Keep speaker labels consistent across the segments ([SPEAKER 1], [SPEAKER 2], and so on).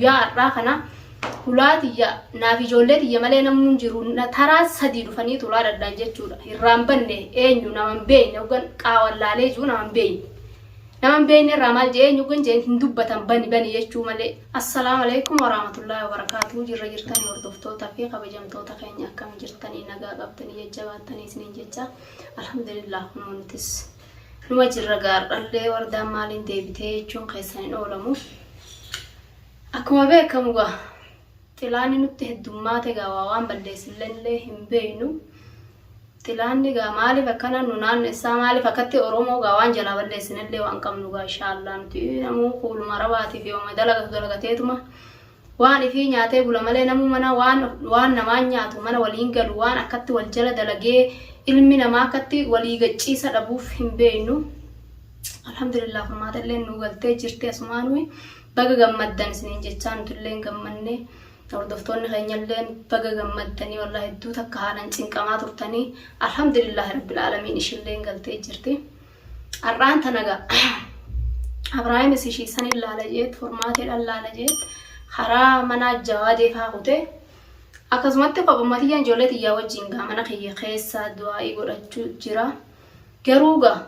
[SPEAKER 1] guyyaa har'aa hulaatiyya naaf ijoolleetiyya malee namni hin jiru taraa sadii dhufanii tulaa daddaan jechuudha. Hirraan banne eenyu nama hin beekne yookaan qaawwallaalee jiru nama hin beekne. Nama hin beekne irraa maal jee eenyu kun jee hin dubbatan bani jechuu malee. Assalaamu alaikum warahmatullahi wabarakatuh. Jirra jirtanii hordoftoota fi kabajamtoota keenya akkam jirtanii nagaa qabdanii jajjabaatanii isiniin jecha alhamdulillah nutis numa jirra gaardhallee wardaan maaliin deebitee jechuun keessaniin oolamu. Akkuma beekamu gaa Tilaani nutti heddummaate gaa waan balleessillee hin beeknu. Tilaanni gaa maaliif akkana nu naannessaa maaliif akkatti Oromoo gaa waan jalaa balleessinillee waan qabnu gaa inshaallah nuti namuu kuuluma rabaatiif yooma dalagateetuma waan ifii nyaatee bula malee namuu mana waan namaan nyaatu mana waliin galu waan akkatti wal jala dalagee ilmi namaa akkatti walii gacciisa dhabuuf hin beeknu. Alhamdulillah furmaatallee nu galtee jirti asumaanuu baga gammaddan isiniin jechaa nutullee gammanne. Hordoftoonni keenyallee baga gammaddanii wallahi hedduu takka haalan cinqamaa turtanii alhamdulillah rabbil alamin ishillee galtee jirti. Har'aan tanaga Abrahaam ishii san ilaala jeet formaatee ilaala jeet karaa mana jawaadee faaqute akkasumatti qophummaatiyyaan ijoollee xiyyaa wajjin gaa mana kiyya keessa du'aa'ii godhachuu jira. Garuu gaa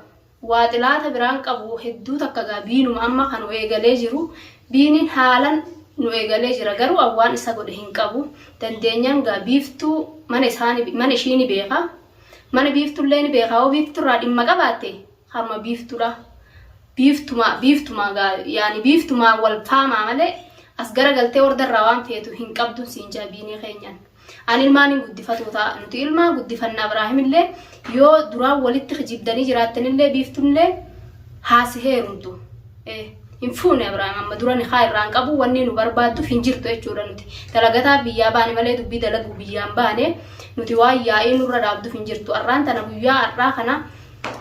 [SPEAKER 1] waa xilaata biraan qabu hedduu takka gaa biinuma amma kan eegalee jiru biiniin haalan nu eegalee jira garuu awwaan isa godhe hin qabu dandeenyaan gaa biiftuu mana ishiin beeka mana biiftullee ni beeka oo biifturraa dhimma qabaatte harma biiftuudha biiftuma gaa yaani biiftuma wal faamaa malee as garagaltee ordarraa waan feetu hin qabdu siin jaabiinii keenyan ani ilmaan hin guddifatu ta'a nuti ilmaa guddifannaa Ibraahimillee yoo duraan walitti jibdanii jiraattanillee biiftunillee haasiheerumtu Infuune Abrahaam amma durani khairaan qabu wanni nu barbaaddu hin jirtu jechuudha nuti dalagataa biyyaa baane malee dubbii dalagu biyyaan baane nuti waa yaa'ee nurra dhaabdu hin jirtu arraan tana guyyaa har'aa kana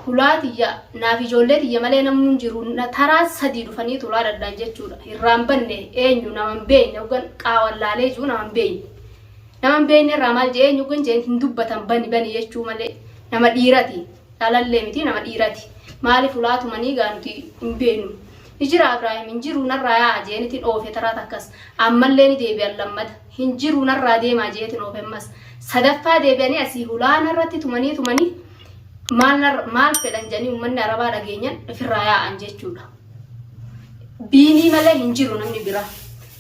[SPEAKER 1] hulaatiyya naaf ijoolleetiyya malee namni hin jiru taraa sadii dhufanii tulaa daddaan jechuudha. Hirraan banne eenyu nama hin beekne yookaan qaawwallaalee jiru nama hin beekne irraa maal jee eenyu kun jee hin dubbatan bani jechuu malee nama dhiirati dhalallee miti nama dhiirati maaliif hulaatumanii gaa nuti hin beeknu. Hijira Abrahaam hinjiru narraa yaa jeenitiin oofe taraa takkas ammallee ni deebi'an lammata hinjiru narraa deemaa jeetiin oofe ammas sadaffaa deebi'anii asii hulaana irratti tumanii maal fedhan jedhanii uummanni arabaa dhageenyan ofirraa yaa'an jechuudha. Biinii malee hinjiru namni biraa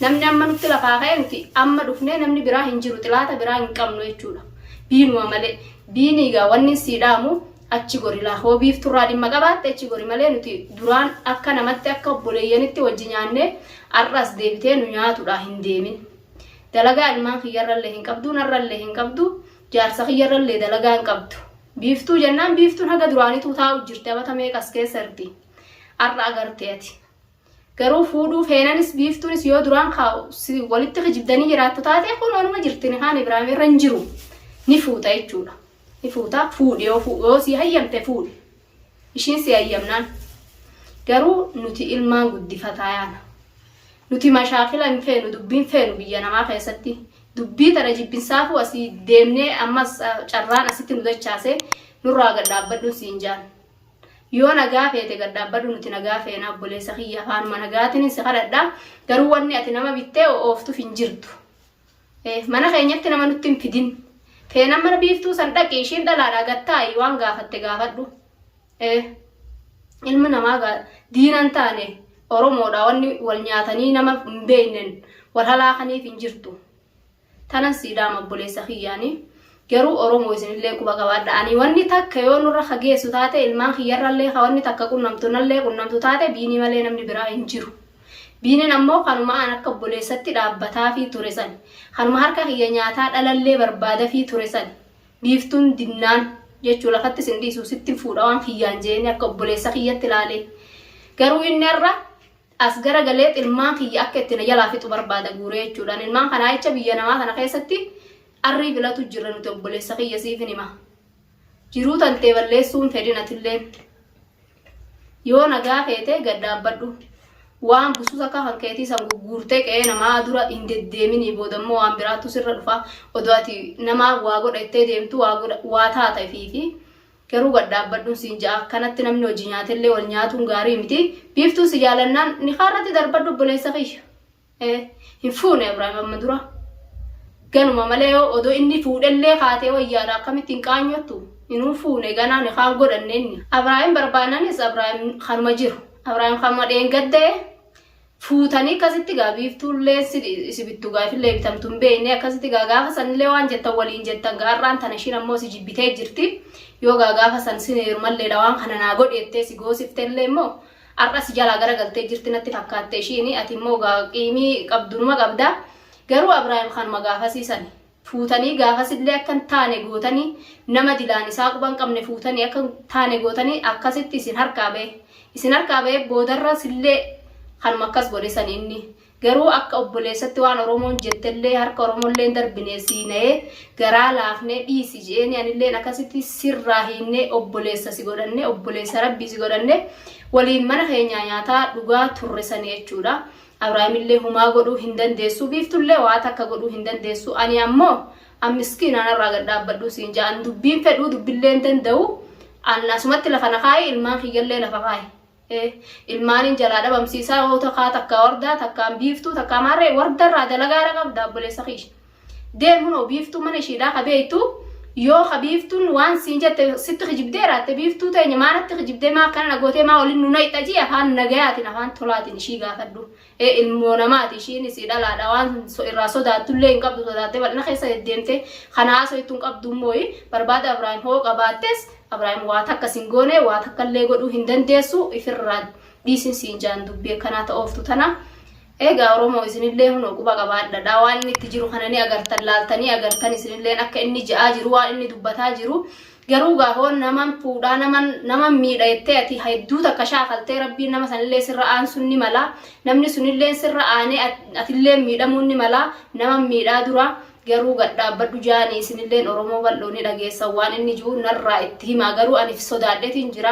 [SPEAKER 1] namni amma nutti lafaa ka'e nuti amma dhufnee namni biraa hinjiru xilaata biraa hin qabnu jechuudha. Biinuma malee biinii gaa wanni siidhaamu achi gorilaa hoo biifturraa dhimma qabaatte achi gori malee nuti duraan akka namatti akka obboleeyyanitti wajji nyaannee har'as deebitee nu nyaatudha hin deemin. Dalagaa ilmaan kiyyarrallee hin qabdu narrallee hin qabdu jaarsa kiyyarrallee dalagaa hin qabdu. Biiftuu jennaan biiftuun haga duraanitu taa'u jirti abata meeqas keessa jirti har'a agartee ati. Garuu fuudhuu feenanis biiftuunis yoo duraan kaa'u walitti kijibdanii jiraattu taate kun onuma jirti ni haan Ibraahim irra hin jiru ni fuuta jechuudha. Ifuuta fuudhe yoo si hayyamte fuudhe ishiin si hayyamnaan garuu nuti ilmaan guddifataa yaana nuti mashaakila hin feenu dubbiin feenu biyya namaa keessatti dubbii tana jibbinsaafuu asii deemnee ammas carraan asitti nu dachaase nurraa gaddaabbadhu siin jaan yoo nagaa feete gaddaabbadhu nuti nagaa feena obboleessa kiyya afaanuma nagaatiin si kadhadhaa garuu wanni ati nama bittee ooftuuf hin jirtu mana keenyatti nama nutti hin fidin. Feenan mana biiftuu san dhaqee ishiin dhalaadhaa gattaayi waan gaafatte gaafadhu. Ilmi namaa diinan taane Oromoodha wanni wal nyaatanii nama hin beeknen wal halaakaniif hin jirtu. Tanan siidaama obboleessa kiyyaanii garuu Oromoo isinillee quba qabaadha'anii wanni takka yoo nurra hageessu taate ilmaan kiyyarrallee wanni takka qunnamtu taate biinii malee namni biraa hin jiru. Biinin ammoo kanuma an akka obboleessatti dhaabbataa fi ture san kanuma harka kiyya nyaataa dhalallee barbaada fi ture san biiftuun dinnaan jechuu lafatti sin dhiisu sitti fuudha waan kiyyaan jeeni akka obboleessa kiyyatti ilaalee garuu inni irra as garagalee ilmaan kiyya akka itti na jalaa fixu barbaada guuree jechuudhaan ilmaan kanaa jecha biyya namaa kana keessatti arrii filatu jira nuti obboleessa kiyya siifin hima jiruu tantee balleessuun fedhinatillee yoo nagaa feete gaddaabbadhu. Waan busuusa akka hankeetii san gurgurtee qe'ee namaa dura hin deddeemini boodammoo waan biraattu sirra dhufa odoo ati namaa waa godhattee deemtu waa taata fi garuu gaddaabbadhuun siin ja'a akkanatti namni hojii nyaatellee wal nyaatuun gaarii miti biiftuu si jaalannaan ni kaarratti darbadhu obboleessa kiyya hin fuune Ibrahim amma dura ganuma malee odoo inni fuudhellee kaatee wayyaadha akkamittiin qaanyottu inuu fuune ganaan kaan godhanneenni Ibrahim barbaannanis Ibrahim kanuma jiru Ibrahim kanuma dheengaddee fuutanii akkasitti gaabiiftuullee isibittu gaafillee bitamtuun beekne akkasitti gaafa sanillee waan jettan waliin jettan gaarraan tana ishiin ammoo si jibbitee jirti yoo gaafa san sineerumalleedha waan kana naa godheettee si goosifteellee immoo arras jala garagaltee jirti natti fakkaatte ishiin ati immoo qiimii qabdunuma qabda garuu Ibrahim kanuma gaafasiisan fuutanii gaafasillee akka taane gootanii nama dilaan isaa quban qabne fuutanii akka taane gootanii akkasitti isin harkaa ba'e boodarra sillee kanuma akkas godhesan inni garuu akka obboleessatti waan Oromoon jettellee harka Oromollee darbinee siinee garaa laafnee dhiisi jeeni anillee akkasitti sirraa hinnee obboleessa si godhanne obboleessa rabbii si godhanne waliin mana keenya nyaataa dhugaa turresan jechuudha Ibrahim illee humaa godhuu hin dandeessu biiftullee waa takka godhuu hin dandeessu ani ammoo miskiinaan irraa gad dhaabbadhu siin ja'an dubbiin fedhuu dubbillee hin danda'u asumatti lafa naqaayi ilmaan kiyyallee lafa kaayi ilmaanin jalaa dhabamsiisaa yoo takka wardaa takkaan biiftuu takkaa maarree wardarraa dalagaara qabda obboleessa kiisha deemuun biiftuu mana ishiidhaa qabeeytu yoo qabiiftuun waan siin jette sitti kijibdeeraatte biiftuu teenya maanatti kijibdee maa kana gootee maa waliin nuna ixajii afaan nagayaatiin afaan tolaatiin ishii gaafadhu ilmoo namaati ishiin isii dhalaadha waan irraa sodaattullee hin qabdu sodaattee bal'ina keessa deddeemte kanaa soittuun qabdu mooyi barbaada Ibrahim hoo qabaattes Ibrahim waa takka sin goone waa takkallee godhuu hin dandeessu ifirraa dhiisin siin jaan dubbii akkanaa ta'ooftu tana egaa Oromoo isinillee hunoo quba qabaadha waan inni itti jiru kanani agartan laaltanii agartan isinillee akka inni ja'aa jiru waan inni dubbataa jiru garuu gaafoon naman fuudhaa naman miidha jettee ati hedduu takka shaakaltee rabbiin nama sanillee sirra aansuun ni mala namni sunillee sirra aanee atillee miidhamuun ni mala naman miidhaa dura garuu gad dhaabbadhu jaanii isinilleen Oromoo bal'ooni dhageessan waan inni jiru narraa itti himaa garuu aniif sodaadheetiin jira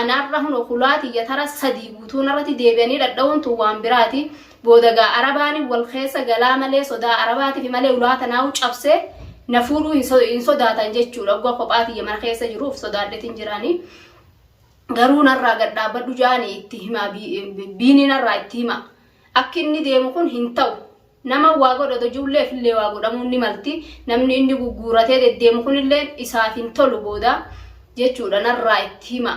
[SPEAKER 1] anaarra hunoo kulaatiyya tara sadii guutuu narratti deebi'anii dhadha'uun tun waan biraati boodagaa arabaani wal keessa galaa malee sodaa arabaatiif malee ulaata naa'u cabsee na fuudhuu hin sodaatan jechuudha oggaa kophaatiyya mana keessa jiruuf sodaadheetiin jiraanii garuu narraa gad dhaabbadhu jaanii itti himaa biini narraa itti himaa akka inni deemu kun hin ta'u nama waa godhatu ijoollee fillee waa godhamuun ni malti namni inni gugguuratee deddeemu kunillee isaaf hin tolu booda jechuudha narraa itti hima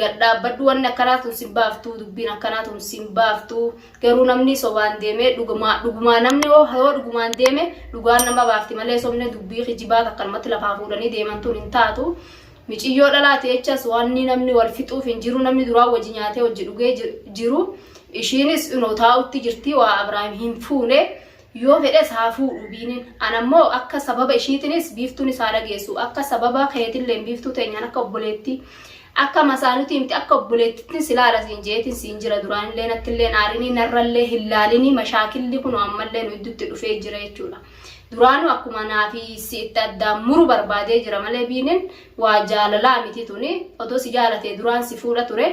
[SPEAKER 1] gad dhaabbadhu wanni akkanaatuun sin baaftuu dubbiin akkanaatuun sin baaftuu garuu namni sobaan deemee dhugumaa namni yoo dhugumaan deeme dhugaan nama baafti malee sobne dubbii kijibaat akkanumatti lafaa fuudhanii deemantuun hin taatu miciyyoo dhalaate jechas wanni namni wal fixuuf hin jiru namni duraa wajji nyaatee wajji dhugee jiru ishiinis taa'utti jirti waa Ibrahim hin fuune yoo fedhes haa fuudhu biinin anammoo akka sababa ishiitinis biiftuun isaa dhageessu akka sababa keetillee biiftuu teenyaan akka obboleetti akka masaanuti himti akka obboleettitti silaadha siin jeetiin siin jira duraanillee nattillee aarinii narrallee hin laalinii mashaakilli kun ammallee nu iddutti dhufee jira jechuudha duraanu akkuma naafi si itti addaan muru barbaadee jira malee biinin waa jaalalaa miti tuni otoo si jaalatee duraan si fuudha ture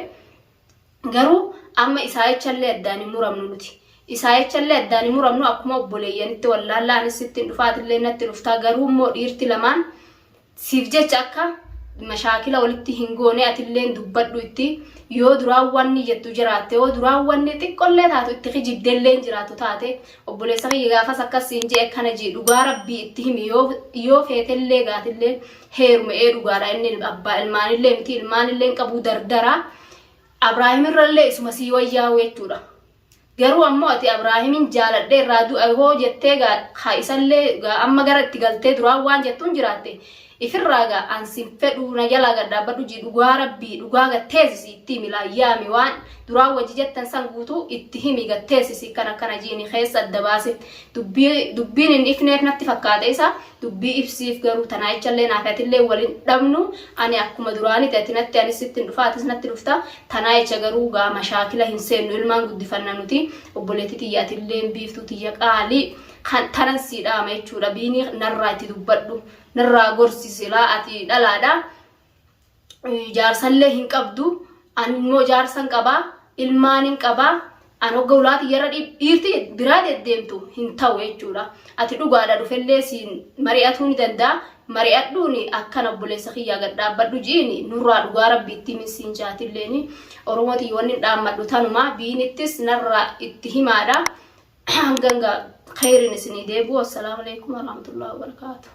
[SPEAKER 1] garuu amma isaa jechallee addaan hin muramnu nuti isaa jechallee addaan hin muramnu akkuma obboleeyyanitti wallaallaan sitti dhufaatillee natti dhuftaa garuu immoo dhiirti lamaan siif jecha akka mashaakila walitti hin goone atillee dubbadhu itti yoo duraan wanni jettu jiraatte yoo duraan wanni xiqqollee taatu itti kijibdellee jiraatu taate obboleessa kiyya gaafas akkasiin jee akkana jee dhugaa rabbii itti himi yoo feetellee gaatillee heeruma dhugaadha inni abbaa ilmaanillee miti ilmaanillee qabuu dardara Ibrahim irrallee isuma sii wayyaa'u jechuudha garuu ammoo ati Ibrahimin jaaladhee irraa du'a hoo jettee gaa isallee amma gara itti galtee duraan waan jettuun jiraatte ifirraaga ansin fedhu na jala gad dhaabbadhu jee dhugaa rabbii dhugaa gatteessisi itti himi laayyaami waan duraan wajji jettan san guutuu itti himi gatteessisi kana jiini keessa adda baase dubbiin hin ifneef natti fakkaata isa dubbii ibsiif garuu tanaa jechallee naafatillee waliin dhabnu ani akkuma duraanii ta'e natti anis sitti dhufaatis natti dhufta tanaa jecha garuu gaa mashaakila hin seennu ilmaan guddifanna nuti obboleetti tiyyaatillee biiftuu tiyya qaalii kan tanan siidhaama jechuudha biini narraa itti dubbadhu narraa gorsisilaa ati dhalaadha jaarsallee hin qabdu animmoo jaarsan qabaa ilmaan hin qabaa an hogga ulaati yerra dhiirti biraa deddeemtu hin ta'u jechuudha ati dhugaadha dhufellee siin mari'atuu ni danda'a mari'adhuuni akkana obboleessa kiyyaa gad dhaabbadhu jiini nurraa dhugaa rabbiitti minsiin jaatilleen Oromootii wanni dhaammadhu tanuma biinittis narraa itti himaadha hanga khairin isni deebu. Assalamu alaikum warahmatullahi wabarakatuh.